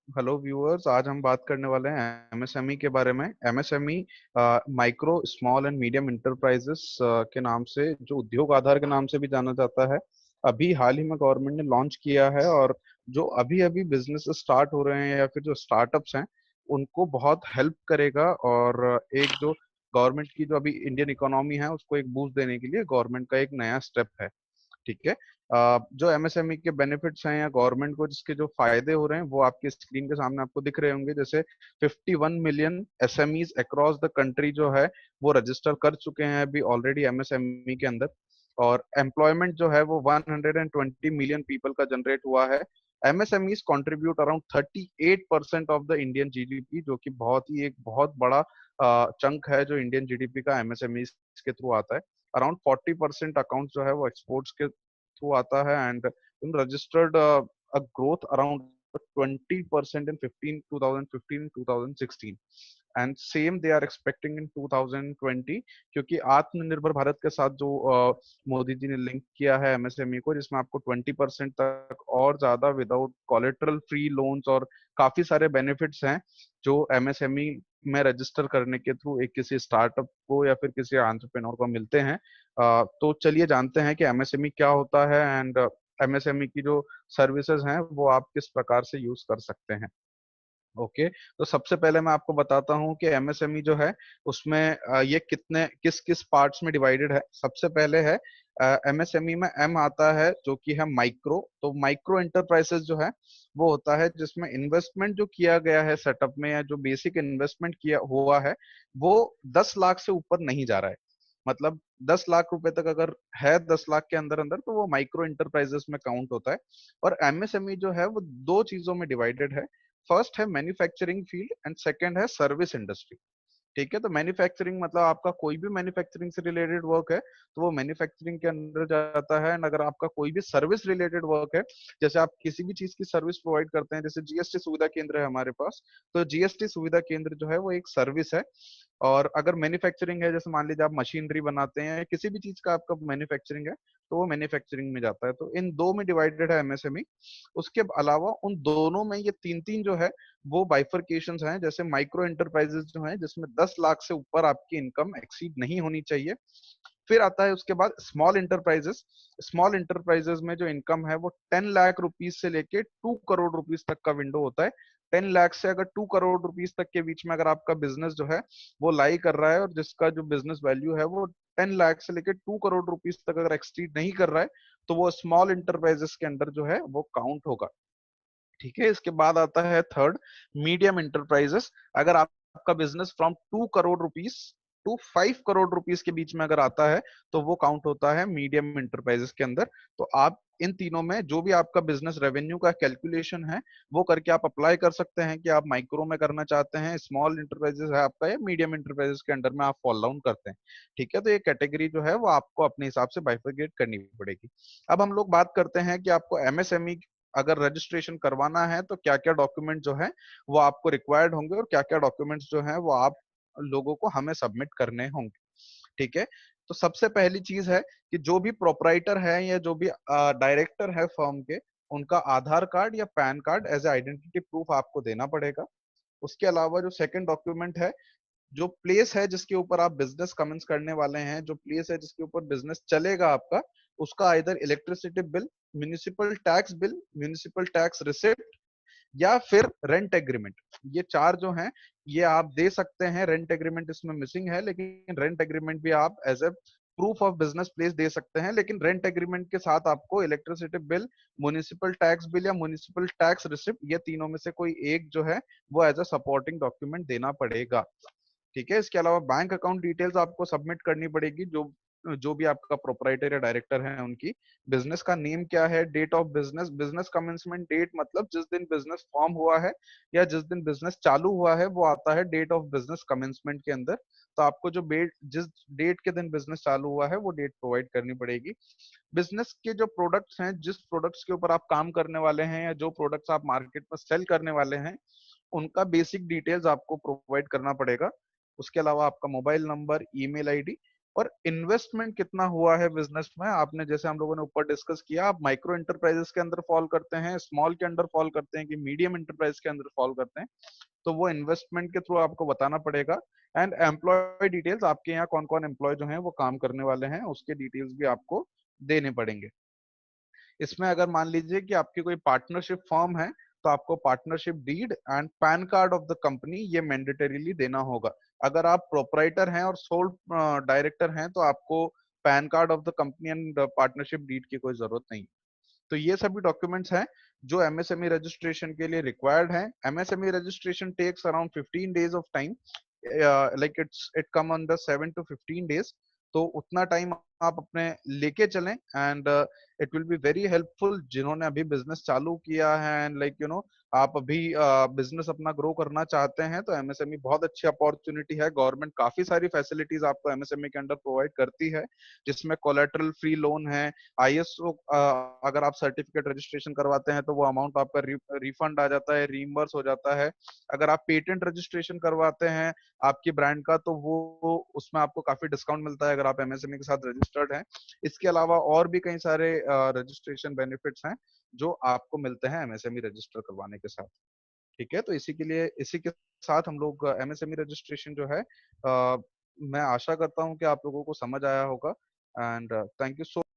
Hello viewers, आज हम बात करने वाले हैं एमएसएमई के बारे में। MSME micro small and medium enterprises के नाम से, जो उद्योग आधार के नाम से भी जाना जाता है, अभी हाल ही में गवर्नमेंट ने लॉन्च किया है। और जो अभी अभी बिजनेस स्टार्ट हो रहे हैं या फिर जो स्टार्टअप्स हैं, उनको बहुत हेल्प करेगा। और एक जो गवर्नमेंट की जो अभी इंडियन इकोनॉमी है उसको एक बूस्ट देने के लिए गवर्नमेंट का एक नया स्टेप है। ठीक है। जो एमएसएमई के बेनिफिट्स हैं या गवर्नमेंट को जिसके जो फायदे हो रहे हैं वो आपके स्क्रीन के सामने आपको दिख रहे होंगे। जैसे 51 million SMEs across the country जो है वो रजिस्टर कर चुके हैं अभी ऑलरेडी एमएसएमई के अंदर। और एम्प्लॉयमेंट जो है वो 120 मिलियन पीपल का जनरेट हुआ है। MSMEs contribute around 38% of the Indian GDP, जो कि एक बहुत बड़ा चंक है जो इंडियन जीडीपी का एमएसएमईज के थ्रू आता है। अराउंड 40% अकाउंट जो है वो एक्सपोर्ट्स के थ्रू आता है। And registered a growth around 20% in 2015 2016, and same they are expecting in 2020, क्योंकि आत्मनिर्भर भारत के साथ जो मोदी जी ने लिंक किया है एमएसएमई को, जिसमें आपको 20% तक और ज्यादा विदाउट कोलेटरल फ्री लोन्स और काफी सारे बेनिफिट्स हैं जो एमएसएमई में रजिस्टर करने के थ्रू एक किसी स्टार्टअप को या फिर किसी एंटरप्रेन्योर को मिलते हैं। तो चलिए जानते हैं कि एमएसएमई क्या होता है एंड एमएसएमई की जो सर्विसेज हैं वो आप किस प्रकार से यूज कर सकते हैं। ओके, तो सबसे पहले मैं आपको बताता हूँ कि एमएसएमई जो है उसमें ये कितने किस किस पार्ट्स में डिवाइडेड है। सबसे पहले है एमएसएमई में एम आता है जो कि है माइक्रो। तो माइक्रो एंटरप्राइजेस जो है वो होता है जिसमें इन्वेस्टमेंट जो किया गया है सेटअप में, या जो बेसिक इन्वेस्टमेंट किया हुआ है वो 10 लाख से ऊपर नहीं जा रहा है। मतलब 10 लाख रुपए तक अगर है 10 लाख के अंदर अंदर, तो वो माइक्रो इंटरप्राइजेस में काउंट होता है। और एमएसएमई जो है वो दो चीजों में डिवाइडेड है। फर्स्ट है मैन्युफैक्चरिंग फील्ड एंड सेकंड है सर्विस इंडस्ट्री। ठीक है, तो मैन्युफैक्चरिंग मतलब आपका कोई भी मैन्युफैक्चरिंग से रिलेटेड वर्क है तो वो मैन्युफैक्चरिंग के अंदर जाता है। एंड अगर आपका कोई भी सर्विस रिलेटेड वर्क है, जैसे आप किसी भी चीज की सर्विस प्रोवाइड करते हैं, जैसे जीएसटी सुविधा केंद्र है हमारे पास, तो जीएसटी सुविधा केंद्र जो है वो एक सर्विस है। और अगर मैन्युफैक्चरिंग है, जैसे मान लीजिए आप मशीनरी बनाते हैं या किसी भी चीज का आपका मैन्युफैक्चरिंग है, तो वो मैन्युफैक्चरिंग में जाता है। तो इन दो में डिवाइडेड है एमएसएमई। उसके अलावा उन दोनों में ये तीन तीन जो है वो बाइफरकेशंस हैं। जैसे माइक्रो एंटरप्राइजेस जो हैं जिसमें 10 लाख से ऊपर आपकी इनकम एक्सीड नहीं होनी चाहिए। फिर आता है उसके बाद स्मॉल इंटरप्राइजेस। स्मॉल इंटरप्राइजेस में जो इनकम है वो 10 लाख रुपीज से लेके 2 करोड़ रुपीज तक का विंडो होता है। 10 लाख से अगर 2 करोड़ रुपीज तक के बीच में अगर आपका बिजनेस जो है वो लाई कर रहा है, और जिसका जो बिजनेस वैल्यू है वो 10 लाख से लेके 2 करोड़ रुपीज तक अगर एक्सटीड नहीं कर रहा है, तो वो स्मॉल इंटरप्राइजेस के अंदर जो है वो काउंट होगा। ठीक है, इसके बाद आता है थर्ड, मीडियम इंटरप्राइजेस। अगर आपका business from 2 crore rupees to 5 crore rupees के बीच में अगर आता है, तो वो काउंट होता है मीडियम इंटरप्राइजेस के अंदर। तो आप इन तीनों में जो भी आपका बिजनेस रेवेन्यू का कैलकुलेशन है वो करके आप अप्लाई कर सकते हैं कि आप माइक्रो में करना चाहते हैं, स्मॉल इंटरप्राइजेस है आपका, या मीडियम इंटरप्राइजेस के अंडर में आप फॉल डाउन करते हैं। ठीक है, तो ये कैटेगरी जो है वो आपको अपने हिसाब से बाइफरकेट करनी पड़ेगी। अब हम लोग बात करते हैं कि आपको एमएसएमई अगर रजिस्ट्रेशन करवाना है तो क्या क्या डॉक्यूमेंट जो है वो आपको रिक्वायर्ड होंगे, और क्या क्या डॉक्यूमेंट्स जो है वो आप लोगों को हमें सबमिट करने होंगे। ठीक है, तो सबसे पहली चीज है कि जो भी प्रोपराइटर है या जो भी डायरेक्टर है फर्म के, उनका आधार कार्ड या PAN card as a identity proof आपको देना पड़ेगा। उसके अलावा जो सेकंड डॉक्यूमेंट है, जो प्लेस है जिसके ऊपर आप बिजनेस कमेंस करने वाले हैं, जो प्लेस है जिसके ऊपर बिजनेस चलेगा आपका, उसका इधर electricity bill, municipal tax receipt, या फिर रेंट एग्रीमेंट। ये चार जो हैं ये आप दे सकते हैं। रेंट एग्रीमेंट इसमें मिसिंग है, लेकिन रेंट एग्रीमेंट भी आप as a proof of business place दे सकते हैं। लेकिन रेंट एग्रीमेंट के साथ आपको electricity bill, municipal tax bill या म्यूनिसिपल टैक्स रिसिप्ट, ये तीनों में से कोई एक जो है वो एज अ सपोर्टिंग डॉक्यूमेंट देना पड़ेगा। ठीक है, इसके अलावा बैंक अकाउंट डिटेल्स आपको सबमिट करनी पड़ेगी, जो जो भी आपका प्रोपराइटर या डायरेक्टर है उनकी। बिजनेस का नेम क्या है, date of business, business commencement date मतलब जिस दिन बिजनेस फॉर्म हुआ है या जिस दिन बिजनेस चालू हुआ है वो आता है डेट ऑफ बिजनेस कमेंसमेंट के अंदर। तो आपको जो जिस डेट के दिन बिजनेस चालू हुआ है वो डेट प्रोवाइड करनी पड़ेगी। बिजनेस के जो प्रोडक्ट्स हैं, जिस प्रोडक्ट्स के ऊपर आप काम करने वाले हैं या जो प्रोडक्ट्स आप मार्केट में सेल करने वाले हैं, उनका बेसिक डिटेल्स आपको प्रोवाइड करना पड़ेगा। उसके अलावा आपका मोबाइल नंबर, ईमेल आईडी, और इन्वेस्टमेंट कितना हुआ है बिजनेस में, आपने जैसे हम लोगों ने ऊपर डिस्कस किया, आप माइक्रो इंटरप्राइजेस के अंदर फॉल करते हैं, स्मॉल के अंदर फॉल करते हैं कि मीडियम इंटरप्राइज के अंदर फॉल करते हैं, तो वो इन्वेस्टमेंट के थ्रू आपको बताना पड़ेगा। एंड एम्प्लॉय डिटेल्स, आपके यहाँ कौन कौन एम्प्लॉय जो हैं वो काम करने वाले हैं, उसके डिटेल्स भी आपको देने पड़ेंगे। इसमें अगर मान लीजिए कि आपकी कोई पार्टनरशिप फर्म है, तो आपको partnership deed and PAN card of the company ये मैंडेटरीली देना होगा। अगर आप प्रोपराइटर हैं और सोल डायरेक्टर हैं, तो आपको PAN card of the company and partnership deed की कोई जरूरत नहीं। तो ये सभी डॉक्यूमेंट्स हैं जो एमएसएमई रजिस्ट्रेशन के लिए रिक्वायर्ड हैं। MSME registration takes around 15 days of time, like it come on the 7 to 15 days. तो उतना टाइम आप अपने लेके चलें, and it will be very helpful जिन्होंने अभी बिजनेस चालू किया है, एंड लाइक यू नो आप अभी बिजनेस अपना ग्रो करना चाहते हैं, तो एमएसएमई बहुत अच्छी अपॉर्चुनिटी है। गवर्नमेंट काफी सारी फैसिलिटीज आपको एमएसएमई के अंडर प्रोवाइड करती है, जिसमें कोलेटरल फ्री लोन है, आईएसओ, अगर आप सर्टिफिकेट रजिस्ट्रेशन करवाते हैं तो वो अमाउंट आपका रिफंड आ जाता है, रीइंबर्स हो जाता है। अगर आप पेटेंट रजिस्ट्रेशन करवाते हैं आपकी ब्रांड का, तो वो उसमें आपको काफी डिस्काउंट मिलता है अगर आप एमएसएमई के साथ रजिस्टर्ड हैं। इसके अलावा और भी कई सारे रजिस्ट्रेशन बेनिफिट्स हैं जो आपको मिलते हैं एमएसएमई रजिस्टर करवाने के साथ। ठीक है, तो इसी के लिए, इसी के साथ हम लोग एमएसएमई रजिस्ट्रेशन जो है, मैं आशा करता हूं कि आप लोगों को समझ आया होगा। And thank you so